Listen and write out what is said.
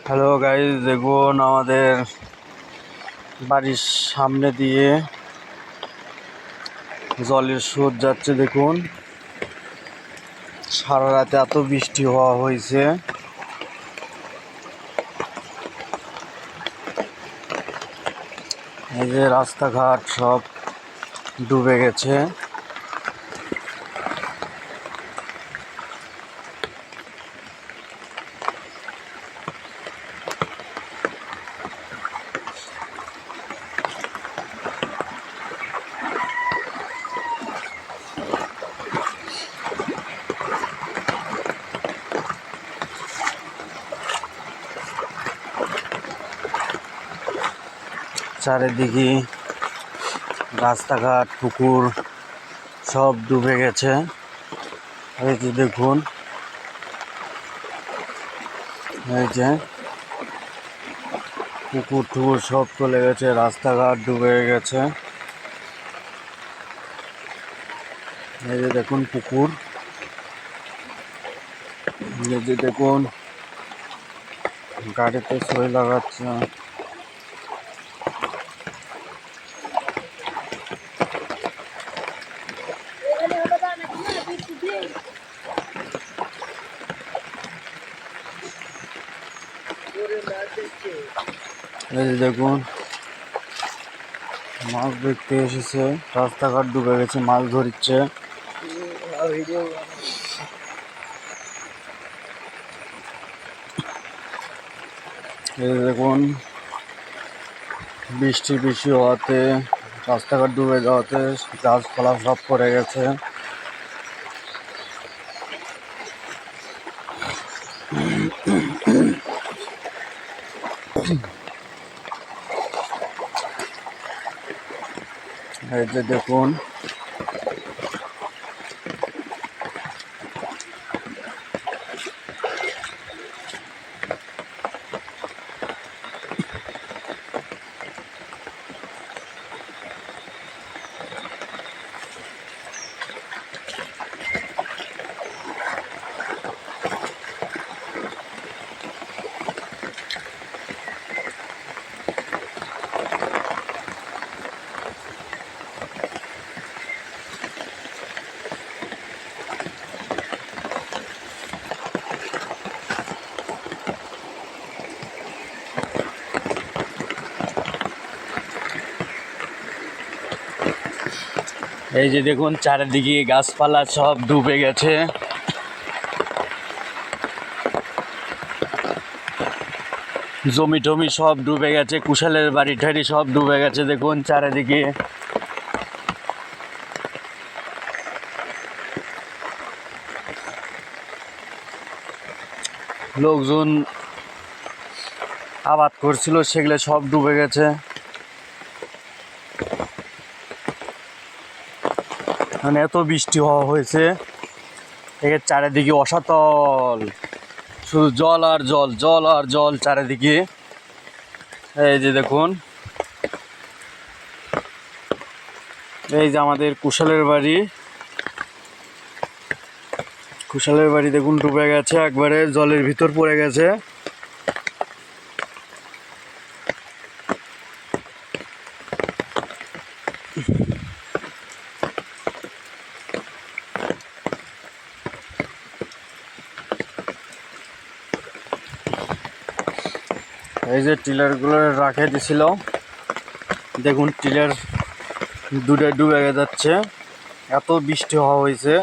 Hello guys, দেখুন আমাদের বাড়ির সামনে দিয়ে জলের স্রোত যাচ্ছে। দেখুন সারা রাতে এত বৃষ্টি হওয়া হয়েছে, এই যে রাস্তাঘাট সব ডুবে গেছে। চারিদিকে রাস্তাঘাট পুকুর সব ডুবে গেছে। এই যে দেখুন, এই যে পুকুর টুকুর সব চলে গেছে, রাস্তাঘাট ডুবে গেছে। এই যে দেখুন পুকুর, এই যে দেখুন গাড়িতে সই লাগাচ্ছে। এই যে দেখুন মাছ দেখতে এসেছে, রাস্তাঘাট ডুবে গেছে, মাছ ধরছে। এই যে দেখুন বৃষ্টি বেশি হওয়াতে, রাস্তাঘাট ডুবে যাওয়াতে গাছপালা সব পড়ে গেছে। এই যে দেখুন এই যে দেখুন চারিদিকে গাছপালা সব ডুবে গেছে। জমি টমি সব ডুবে গেছে, কুশালের বাড়ি ঠাড়ি সব ডুবে গেছে। দেখুন চারিদিকে লোকজন আবাদ করছিল, সেগুলো সব ডুবে গেছে। মানে এত বৃষ্টি হওয়া হয়েছে, এর চারিদিকে অসাতল, শুধু জল আর জল, জল আর জল চারিদিকে। এই যে দেখুন, এই যে আমাদের কুশালের বাড়ি, কুশালের বাড়ি দেখুন ডুবে গেছে, একবারে জলের ভিতর পড়ে গেছে। এই যে টিলারগুলো রাখে দিছিল, দেখুন টিলার দুটো ডুবে যাচ্ছে, এত বৃষ্টি হওয়া হয়েছে।